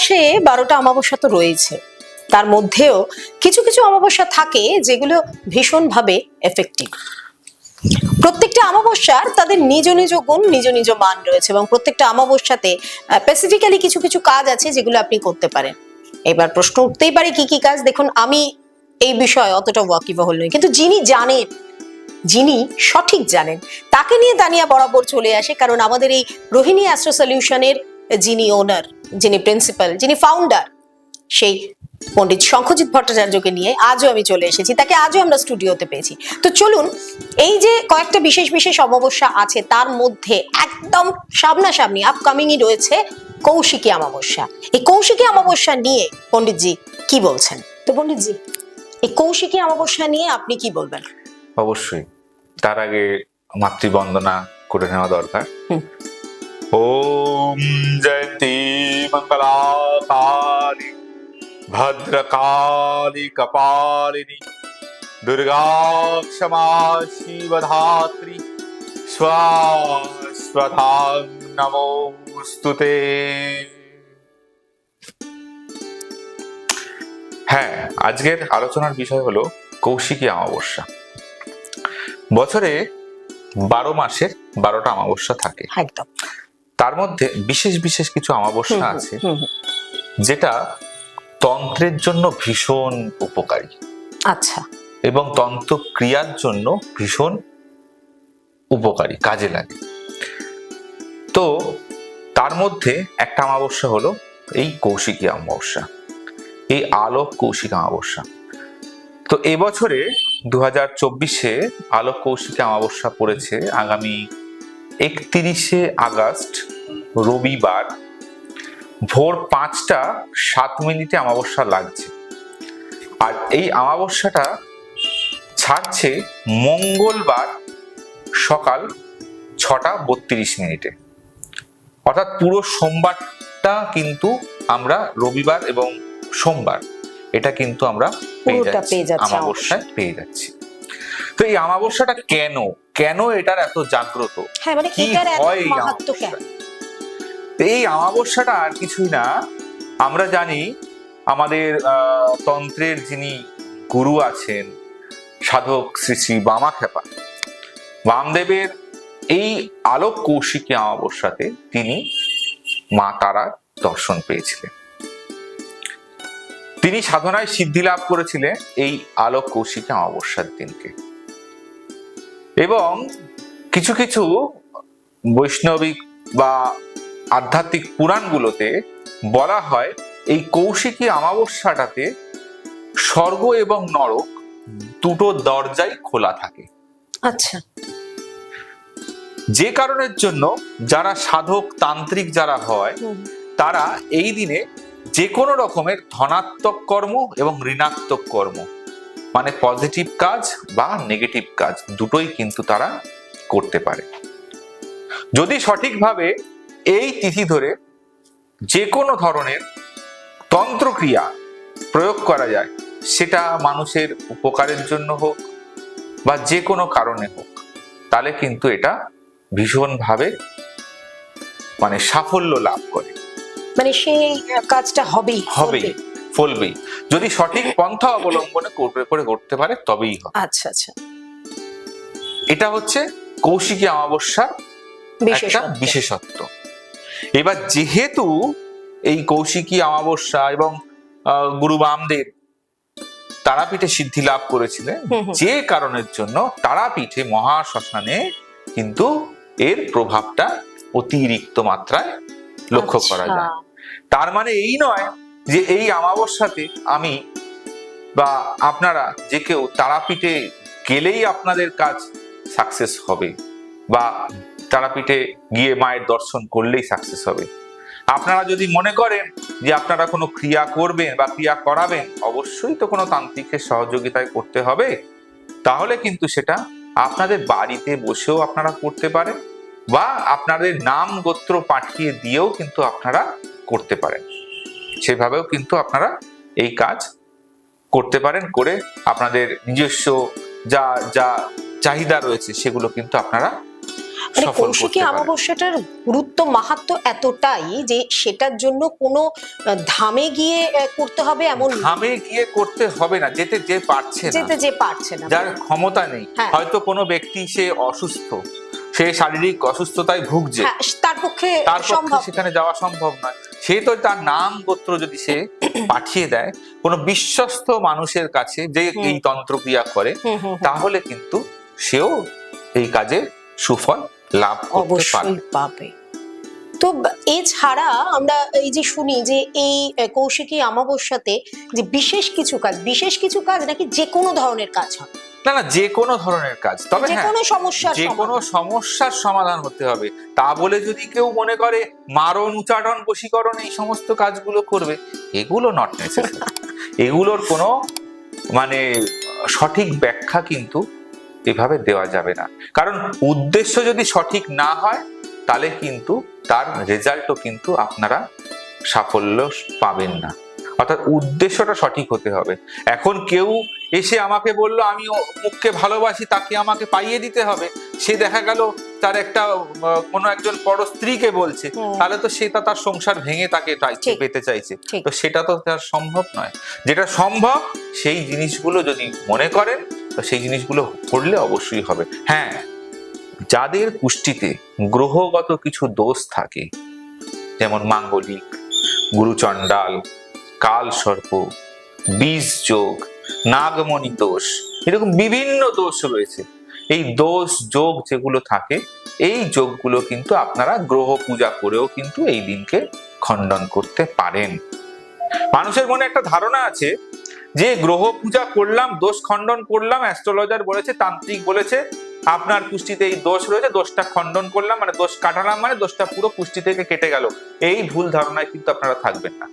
মাসে 12টা অমাবস্যা তো রয়েছে, তার মধ্যেও কিছু কিছু অমাবস্যা থাকে যেগুলো ভীষণভাবে এফেক্টিভ। প্রত্যেকটা অমাবস্যার তাদের নিজ নিজ গুণ, নিজ নিজ মান রয়েছে এবং প্রত্যেকটা অমাবস্যাতে স্পেসিফিক্যালি কিছু কিছু কাজ আছে যেগুলো আপনি করতে পারেন। এবার প্রশ্ন উঠতেই পারে কি কি কাজ। দেখুন, আমি এই বিষয়ে অতটা ওয়াকিবহল নই, কিন্তু যিনি জানেন, যিনি সঠিক জানেন, তাকে নিয়ে দানিয়া বরাবর চলে আসে। কারণ আমাদের এই রোহিণী অ্যাস্ট্রো সলিউশনের যিনি ওনার, যিনি প্রিন্সিপাল, যিনি ফাউন্ডার, সেই পণ্ডিত শঙ্খজিৎ ভট্টাচার্যকে নিয়ে আজও আমি চলে এসেছি। তাকে আজও আমরা স্টুডিওতে পেয়েছি। তো চলুন, এই যে কয়েকটা বিশেষ বিশেষ অমাবস্যা আছে, তার মধ্যে একদম সামনাসামনি আপকামিংই রয়েছে কৌশিকী অমাবস্যা। এই কৌশিকী অমাবস্যা নিয়ে পণ্ডিতজি কি বলছেন? তো পণ্ডিতজি, এই কৌশিকী অমাবস্যা নিয়ে আপনি কি বলবেন? অবশ্যই তার আগে মাতৃবন্দনা করে নেওয়া দরকার। ওম জয়ন্তী মঙ্গলাকালী ভদ্রকালী কপালিনী দুর্গা ক্ষমা শিবধাত্রী স্বস্বধাং নমোস্তুতে। হ্যাঁ, আজকের আলোচনার বিষয় হলো কৌশিকী অমাবস্যা। বছরে 12 মাসের 12টা অমাবস্যা থাকে। একদম। তার মধ্যে বিশেষ বিশেষ কিছু অমাবস্যা আছে যেটা তন্ত্রের জন্য ভীষণ উপকারী। আচ্ছা। এবং তন্ত্র ক্রিয়ার জন্য ভীষণ উপকারী, কাজে লাগে। তো তার মধ্যে একটা অমাবস্যা হলো এই কৌশিকী অমাবস্যা, এই আলোক কৌশিক অমাবস্যা। তো এবছরে 2024-এ আলোক কৌশিকী অমাবস্যা পড়েছে আগামী 31শে আগস্ট রবিবার ভোর 5টা 7 মিনিটে অমাবস্যা লাগছে। আর এই অমাবস্যাটা ছাড়ছে মঙ্গলবার সকাল 6টা 32 মিনিটে। অর্থাৎ পুরো সোমবারটা কিন্তু আমরা, রবিবার এবং সোমবার, এটা কিন্তু আমরা পেয়ে যাচ্ছি, অমাবস্যায় পেয়ে যাচ্ছি। তো এই অমাবস্যাটা কেন এটার এত জাগ্রত, হ্যাঁ, মানে কি এটার এত হয় এই মাহাত্ম্য কেন? এই অমাবস্যাটা আর কিছুই না। আমরা জানি আমাদের তন্ত্রের যিনি গুরু আছেন, সাধক শ্রী শ্রী বামাখ্যাপা, বামদেবের এই আলোক কৌশিকী অমাবস্যাতে তিনি মা তারার দর্শন পেয়েছিলেন। তিনি সাধনায় সিদ্ধি লাভ করেছিলেন এই আলোক কৌশিকী অমাবস্যার দিনকে। এবং কিছু কিছু বৈষ্ণবিক বা আধ্যাত্মিক পুরাণগুলোতে বলা হয় এই কৌশিকী অমাবস্যাটাতে স্বর্গ এবং নরক দুটো দরজাই খোলা থাকে। আচ্ছা। যে কারণের জন্য যারা সাধক তান্ত্রিক যারা হয়, তারা এই দিনে যে কোনো রকমের ধনাত্মক কর্ম এবং ঋণাত্মক কর্ম, মানে পজিটিভ কাজ বা নেগেটিভ কাজ, দুটোই কিন্তু তারা করতে পারে। যদি সঠিকভাবে এই তিথি ধরে যে কোনো ধরনের তন্ত্রক্রিয়া প্রয়োগ করা যায়, সেটা মানুষের উপকারের জন্য হোক বা যে কোনো কারণে হোক, তাহলে কিন্তু এটা ভীষণভাবে মানে সাফল্য লাভ করে, মানে সেই কাজটা হবেই। ফলবেই, যদি সঠিক পন্থা অবলম্বনে করে করতে পারে তবেই হবে। আচ্ছা আচ্ছা। এটা হচ্ছে কৌশিকী অমাবস্যার একটা বিশেষত্ব। এবার যেহেতু এই কৌশিকী অমাবস্যা এবং গুরু বামদেব তারাপীঠে সিদ্ধি লাভ করেছিলেন, যে কারণের জন্য তারাপীঠে মহাশ্মশানে কিন্তু এর প্রভাবটা অতিরিক্ত মাত্রায় লক্ষ্য করা যায়। তার মানে এই নয় যে এই অমাবস্যাতে আমি বা আপনারা যে কেউ তারাপীঠে গেলেই আপনাদের কাজ সাকসেস হবে, বা তারাপীঠে গিয়ে মায়ের দর্শন করলেই সাকসেস হবে। আপনারা যদি মনে করেন যে আপনারা কোনো ক্রিয়া করবেন বা ক্রিয়া করাবেন, অবশ্যই তো কোনো তান্ত্রিকের সহযোগিতায় করতে হবে, তাহলে কিন্তু সেটা আপনাদের বাড়িতে বসেও আপনারা করতে পারেন, বা আপনাদের নাম গোত্র পাঠিয়ে দিয়েও কিন্তু আপনারা করতে পারেন। সেভাবেও কিন্তু আপনারা এই কাজ করতে পারেন, করে আপনাদের নিজস্ব যা যা চাহিদা রয়েছে সেগুলো কিন্তু আপনারা মানে সফল কৌশিকী করতে পারে। অমাবস্যাটার গুরুত্ব মাহাত্ম্য এতটাই যে সেটার জন্য কোনো ধামে গিয়ে করতে হবে এমন নেই। ধামে গিয়ে করতে হবে না, যেতে যে পারছে না, যেতে যে পারছে না, যার ক্ষমতা নেই, হ্যাঁ। হয়তো কোনো ব্যক্তি সে অসুস্থ, সে শারীরিক অসুস্থতায় ভুগছে, হ্যাঁ, তার পক্ষে তার পক্ষে সম্ভব সেখানে যাওয়া সম্ভব নয়, সে তো তার নাম গোত্র যদি সে পাঠিয়ে দেয় কোনো বিশ্বস্ত মানুষের কাছে যে এই তন্ত্রক্রিয়া করে, হুম, হুম, হুম। তাহলে কিন্তু সেও এই কাজে সুফল লাভ করতে অবশ্যই পারবে। পাবে। তো এছাড়া আমরা এই যে শুনি যে এই কৌশিকী অমাবস্যাতে যে বিশেষ কিছু কাজ নাকি যে কোনো ধরনের কাজ হয়, না না, যে কোনো ধরনের কাজ, তবে যে হ্যাঁ, কোনো সমস্যার যে কোনো সমাধান। সমস্যার সমাধান হতে হবে। তা বলে যদি কেউ মনে করে মারণ উচাটন বশীকরণ এই সমস্ত কাজগুলো করবে, এগুলো নট নেসেসারি। এগুলোর কোনো মানে সঠিক ব্যাখ্যা কিন্তু এভাবে দেওয়া যাবে না, কারণ উদ্দেশ্য যদি সঠিক না হয় তাহলে কিন্তু তার রেজাল্টও কিন্তু আপনারা সাফল্য পাবেন না। অর্থাৎ উদ্দেশ্যটা সঠিক হতে হবে। এখন কেউ এসে আমাকে বলল আমি মুখকে ভালোবাসি, তাকে আমাকে পাইয়ে দিতে হবে, সে দেখা গেল তার একটা কোনো একজন পর স্ত্রীকে বলছে, তাহলে তো সে তার সংসার ভেঙে তাকে পেতে চাইছে, তো সেটা তো তার সম্ভব নয়। যেটা সম্ভব সেই জিনিসগুলো যদি মনে করেন, তো সেই জিনিসগুলো করলে অবশ্যই হবে। হ্যাঁ, যাদের পুষ্টিতে গ্রহগত কিছু দোষ থাকে, যেমন মাঙ্গলিক, গুরুচণ্ডাল, কাল সর্প, বীজ যোগ, নাগমণি দোষ, এরকম বিভিন্ন দোষ রয়েছে। এই দোষ যোগ যেগুলো থাকে, এই যোগগুলো কিন্তু আপনারা গ্রহ পূজা করেও কিন্তু এই দিনকে খণ্ডন করতে পারেন। মানুষের মনে একটা ধারণা আছে যে গ্রহ পূজা করলাম, দোষ খণ্ডন করলাম, অ্যাস্ট্রোলজার বলেছে, তান্ত্রিক বলেছে আপনার পুষ্টিতে এই দোষ রয়েছে, দোষটা খণ্ডন করলাম মানে দোষ কাটালাম, মানে দোষটা পুরো পুষ্টি থেকে কেটে গেল। এই ভুল ধারণায় কিন্তু আপনারা থাকবেন না,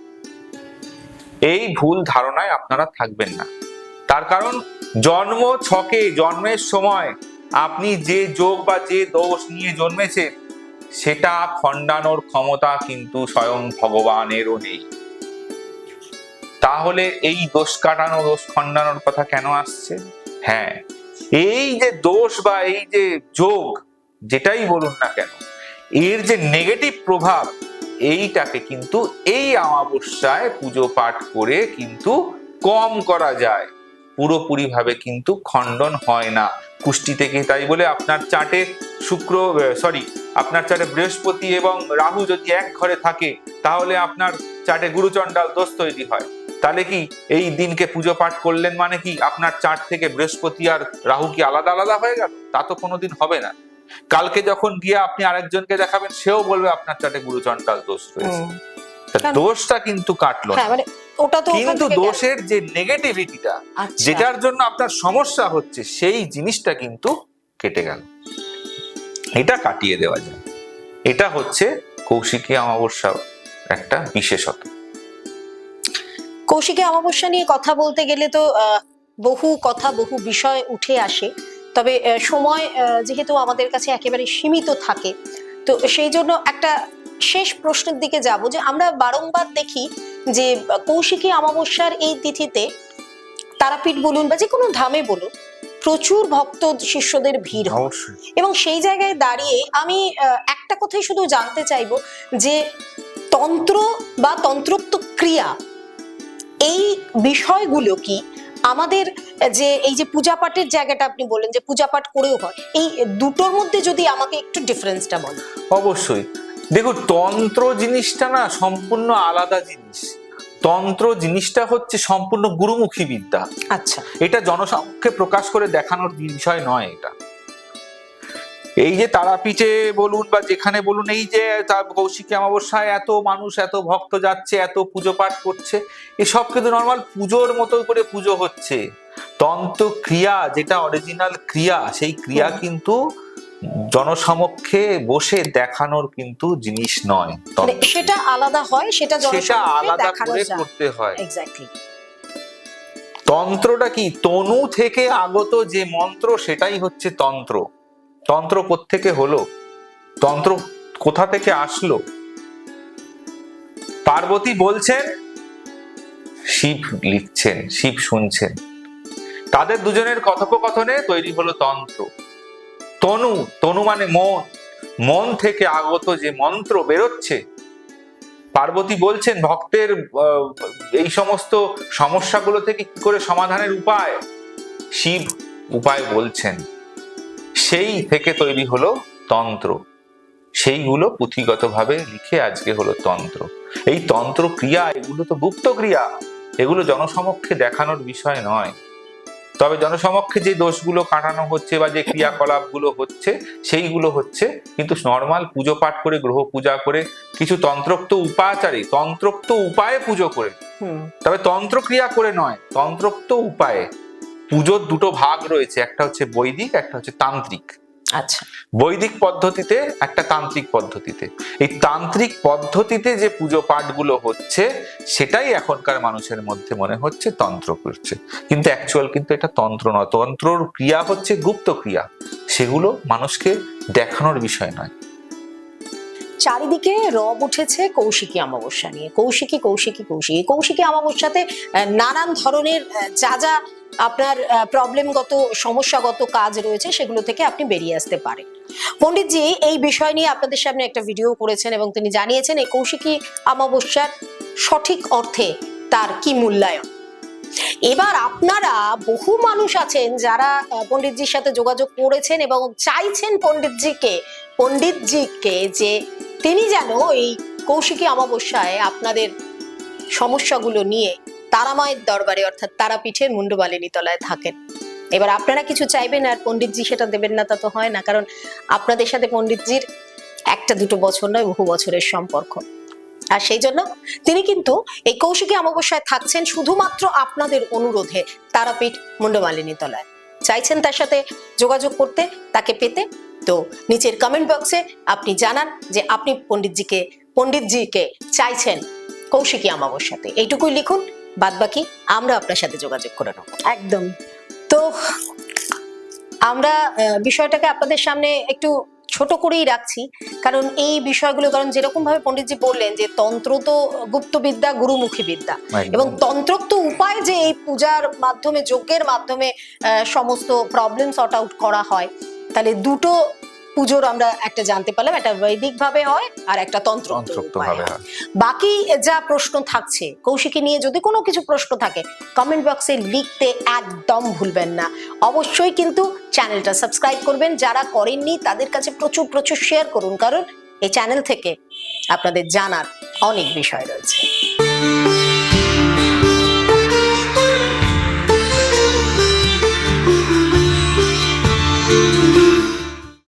এই ভুল ধারণায় আপনারা থাকবেন না। তার কারণ জন্ম ছকে, জন্মের সময় আপনি যে যোগ বা যে দোষ নিয়ে জন্মেছেন, সেটা খণ্ডানোর ক্ষমতা কিন্তু স্বয়ং ভগবানেরও নেই। তাহলে এই দোষ কাটানো, দোষ খণ্ডানোর কথা কেন আসছে? হ্যাঁ, এই যে দোষ বা এই যে যোগ, যেটাই বলুন না কেন, এর যে নেগেটিভ প্রভাব, এইটাকে কিন্তু এই অমাবস্যায় পুজো পাঠ করে কিন্তু কম করা যায়, পুরোপুরি ভাবে কিন্তু খণ্ডন হয় না পুষ্টি থেকে। তাই বলে আপনার চার্টে আপনার চার্টে বৃহস্পতি এবং রাহু যদি এক ঘরে থাকে, তাহলে আপনার চার্টে গুরুচণ্ডাল দোষ তৈরি হয়। তাহলে কি এই দিনকে পুজো পাঠ করলেন মানে কি আপনার চার্ট থেকে বৃহস্পতি আর রাহু কি আলাদা আলাদা হয়ে গেল? তা তো কোনোদিন হবে না। কালকে যখন গিয়ে আপনি আরেকজনকে দেখাবেন, সেও বলবে আপনার চার্টে গুরুচণ্ডাল দোষ রয়েছে। দোষটা কিন্তু কাটলো না, কিন্তু দোষের যে নেগেটিভিটিটা, যেটার জন্য আপনার সমস্যা হচ্ছে, সেই জিনিসটা কিন্তু কেটে গেল। এটা কাটিয়ে দেওয়া যায়। এটা হচ্ছে কৌশিকী অমাবস্যা একটা বিশেষত্ব। কৌশিকী অমাবস্যা নিয়ে কথা বলতে গেলে তো বহু কথা, বহু বিষয় উঠে আসে, তবে সময় যেহেতু আমাদের কাছে একেবারে সীমিত থাকে, তো সেই জন্য একটা শেষ প্রশ্নের দিকে যাব যে আমরা বারংবার দেখি যে কৌশিকী অমাবস্যার এই তিথিতে তারাপীঠ বলুন বা যে কোনো ধামে বলুন, প্রচুর ভক্ত শিষ্যদের ভিড় হয়। এবং সেই জায়গায় দাঁড়িয়ে আমি একটা কথাই শুধু জানতে চাইবো যে তন্ত্র বা তন্ত্রোক্ত ক্রিয়া, এই বিষয়গুলো কি আমাদের যে এই যে পূজা পাঠের জায়গাটা আপনি বললেন যে পূজা পাঠ করেও হয়, এই দুটোর মধ্যে যদি আমাকে একটু ডিফারেন্সটা বলেন। অবশ্যই, দেখুন, তন্ত্র জিনিসটা না সম্পূর্ণ আলাদা জিনিস। তন্ত্র জিনিসটা হচ্ছে সম্পূর্ণ গুরুমুখী বিদ্যা। আচ্ছা, এটা জনসমক্ষে প্রকাশ করে দেখানোর বিষয় নয়। এটা এই যে তারাপীঠে বলুন বা যেখানে বলুন, এই যে কৌশিকী অমাবস্যায় এত মানুষ, এত ভক্ত যাচ্ছে, এত পুজো পাঠ করছে, এসব কিন্তু নর্মাল পুজোর মতো করে পুজো হচ্ছে। তন্ত্র ক্রিয়া, যেটা অরিজিনাল ক্রিয়া, সেই ক্রিয়া কিন্তু জনসমক্ষে বসে দেখানোর কিন্তু জিনিস নয়। সেটা আলাদা হয়, সেটা আলাদা করে করতে হয়। এক্স্যাক্টলি। তন্ত্রটা কি? তনু থেকে আগত যে মন্ত্র, সেটাই হচ্ছে তন্ত্র। তন্ত্র কোত্থেকে হলো? তন্ত্র কোথা থেকে আসলো? পার্বতী বলছেন, শিব লিখছেন, শিব শুনছেন, তাদের দুজনের কথোপকথনে তৈরি হলো তন্ত্র। তনু, তনু মানে মন, মন থেকে আগত যে মন্ত্র বেরোচ্ছে, পার্বতী বলছেন ভক্তের এই সমস্ত সমস্যাগুলো থেকে কি করে সমাধানের উপায়, শিব উপায় বলছেন, সেই থেকে তৈরি হলো তন্ত্র। সেইগুলো পুঁথিগতভাবে লিখে আজকে হলো তন্ত্র। এই তন্ত্র ক্রিয়া, এগুলো তো গুপ্ত ক্রিয়া, এগুলো জনসমক্ষে দেখানোর বিষয় নয়। তবে জনসমক্ষে যে দোষগুলো কাটানো হচ্ছে বা যে ক্রিয়াকলাপগুলো হচ্ছে, সেইগুলো হচ্ছে কিন্তু নর্মাল পুজো পাঠ করে, গ্রহ পূজা করে, কিছু তন্ত্রোক্ত উপাচারে, তন্ত্রোক্ত উপায়ে পুজো করে, তবে তন্ত্র ক্রিয়া করে নয়, তন্ত্রোক্ত উপায়ে। পুজোর দুটো ভাগ রয়েছে, একটা হচ্ছে বৈদিক, একটা হচ্ছে তান্ত্রিক। আচ্ছা, বৈদিক পদ্ধতিতে, একটা তান্ত্রিক পদ্ধতিতে। এই তান্ত্রিক পদ্ধতিতে যে পুজো পাঠগুলো হচ্ছে, সেটাই এখনকার মানুষের মধ্যে মনে হচ্ছে তন্ত্র করছে, কিন্তু অ্যাকচুয়াল কিন্তু এটা তন্ত্র নয়। তন্ত্রর ক্রিয়া হচ্ছে গুপ্ত ক্রিয়া, সেগুলো মানুষকে দেখানোর বিষয় নয়। চারিদিকে রব উঠেছে কৌশিকী অমাবস্যা নিয়ে। কৌশিকী কৌশিকী কৌশিকী কৌশিকী অমাবস্যাতে নানান ধরনের যা যা আপনার প্রবলেমগত সমস্যাগত কাজ রয়েছে, সেগুলো থেকে আপনি বেরিয়ে আসতে পারেন। পণ্ডিতজি এই বিষয় নিয়ে আপনাদের সামনে একটা ভিডিও করেছেন এবং তিনি জানিয়েছেন এই কৌশিকী অমাবস্যার সঠিক অর্থে তার কি মূল্যায়ন। এবার আপনারা বহু মানুষ আছেন যারা পণ্ডিতজির সাথে যোগাযোগ করেছেন এবং চাইছেন পণ্ডিতজিকে যে তিনি যেন এই কৌশিকী অমাবস্যায় আপনাদের সমস্যাগুলো নিয়ে তারামায়ের দরবারে অর্থাৎ তারাপীঠের মুন্ডমালিনী তলায় থাকেন। এবার আপনারা কিছু চাইবেন আর পণ্ডিতজি সেটা দেবেন না, তা তো হয় না, কারণ আপনাদের সাথে পণ্ডিতজির একটা দুটো বছর নয়, বহু বছরের সম্পর্ক। আর সেই জন্য তিনি কিন্তু এই কৌশিকী অমাবস্যায় থাকছেন শুধুমাত্র আপনাদের অনুরোধে তারাপীঠ মুন্ডমালিনী তলায়। চাইছেন তার সাথে যোগাযোগ করতে, তাকে পেতে, তো নিচের কমেন্ট বক্সে আপনি জানান যে আপনি পণ্ডিতজিকে চাইছেন কৌশিকী অমাবস্যাতে, এইটুকুই লিখুন, বাদ বাকি আমরা আপনার সাথে যোগাযোগ করে নেব। একদম। তো আমরা বিষয়টাকে আপনাদের সামনে একটু ছোট করেই রাখছি, কারণ এই বিষয়গুলো, কারণ যেরকম ভাবে পণ্ডিতজি বললেন যে তন্ত্র তো গুপ্তবিদ্যা, গুরুমুখী বিদ্যা, এবং তন্ত্রোক্ত উপায় যে এই পূজার মাধ্যমে, যজ্ঞের মাধ্যমে সমস্ত প্রবলেম সর্ট আউট করা হয়, তাহলে দুটো পুজোর আমরা একটা জানতে পারলাম, একটা বৈদিক ভাবে হয় আর একটা তন্ত্রোক্ত ভাবে হয়। বাকি যা প্রশ্ন থাকছে কৌশিকী নিয়ে, যদি কোনো কিছু প্রশ্ন থাকে কমেন্ট বক্সে লিখতে একদম ভুলবেন না। অবশ্যই কিন্তু চ্যানেলটা সাবস্ক্রাইব করবেন, যারা করেননি তাদের কাছে প্রচুর প্রচুর শেয়ার করুন, কারণ এই চ্যানেল থেকে আপনাদের জানার অনেক বিষয় রয়েছে।